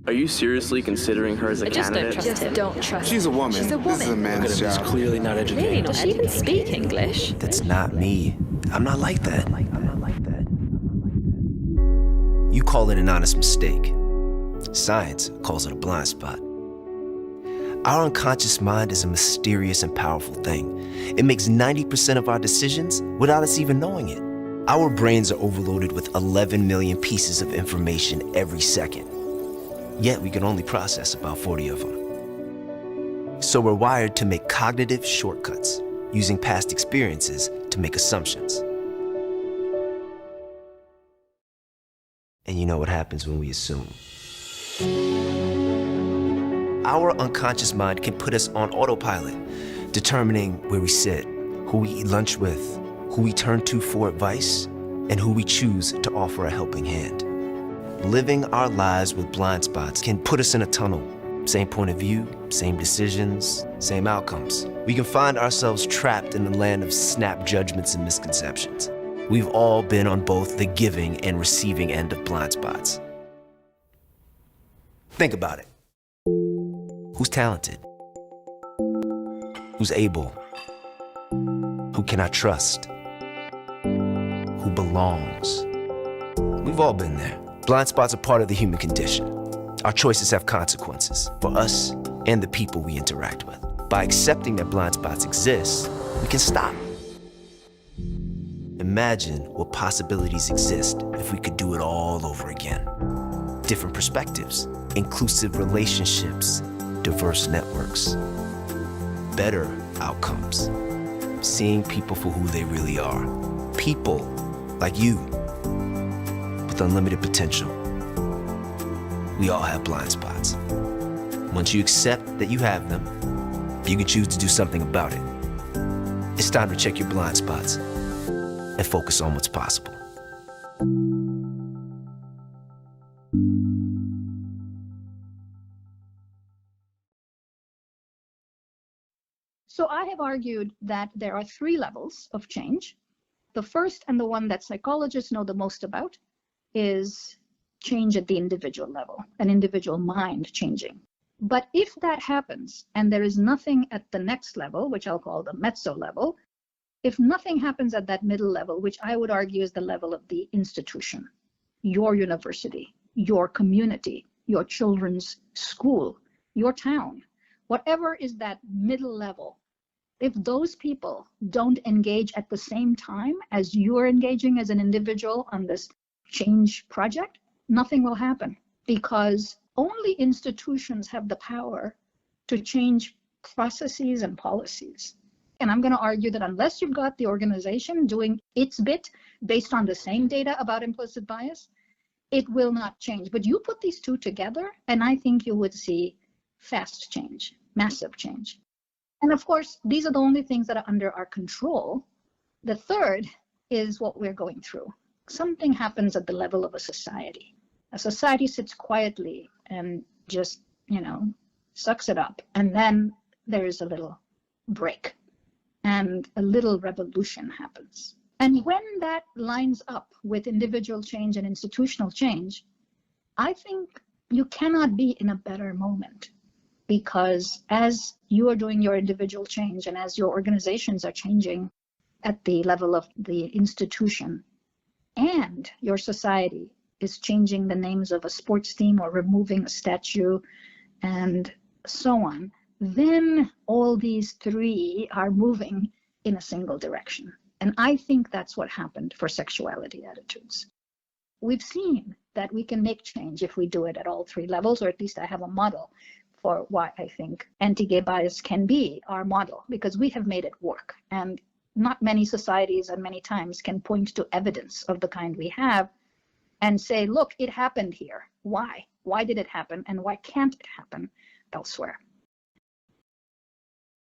Are you seriously considering her as a candidate? Just don't trust She's a woman. She's a woman. This is a man's She's job. clearly not educated. Really not. Does she even speak English? That's not me. I'm not like that. You call it an honest mistake. Science calls it a blind spot. Our unconscious mind is a mysterious and powerful thing. It makes 90% of our decisions without us even knowing it. Our brains are overloaded with 11 million pieces of information every second. Yet we can only process about 40 of them. So we're wired to make cognitive shortcuts, using past experiences to make assumptions. And you know what happens when we assume. Our unconscious mind can put us on autopilot, determining where we sit, who we eat lunch with, who we turn to for advice, and who we choose to offer a helping hand. Living our lives with blind spots can put us in a tunnel. Same point of view, same decisions, same outcomes. We can find ourselves trapped in the land of snap judgments and misconceptions. We've all been on both the giving and receiving end of blind spots. Think about it. Who's talented? Who's able? Who can I trust? Who belongs? We've all been there. Blind spots are part of the human condition. Our choices have consequences for us and the people we interact with. By accepting that blind spots exist, we can stop. Imagine what possibilities exist if we could do it all over again. Different perspectives, inclusive relationships, diverse networks, better outcomes, seeing people for who they really are. People like you, with unlimited potential. We all have blind spots. Once you accept that you have them, you can choose to do something about it. It's time to check your blind spots and focus on what's possible. So I have argued that there are three levels of change. The first, and the one that psychologists know the most about, is change at the individual level, an individual mind changing. But if that happens and there is nothing at the next level, which I'll call the mezzo level, if nothing happens at that middle level, which I would argue is the level of the institution, your university, your community, your children's school, your town, whatever is that middle level, if those people don't engage at the same time as you're engaging as an individual on this change project, nothing will happen, because only institutions have the power to change processes and policies. And I'm going to argue that unless you've got the organization doing its bit based on the same data about implicit bias, it will not change. But you put these two together, and I think you would see fast change, massive change. And of course, these are the only things that are under our control. The third is what we're going through. Something happens at the level of a society. A society sits quietly and just, sucks it up. And then there is a little break and a little revolution happens. And when that lines up with individual change and institutional change, I think you cannot be in a better moment, because as you are doing your individual change and as your organizations are changing at the level of the institution, and your society is changing the names of a sports team or removing a statue and so on, then all these three are moving in a single direction. And I think that's what happened for sexuality attitudes. We've seen that we can make change if we do it at all three levels, or at least I have a model for why I think anti-gay bias can be our model, because we have made it work. And not many societies and many times can point to evidence of the kind we have and say, look, it happened here. Why? Why did it happen? And why can't it happen elsewhere?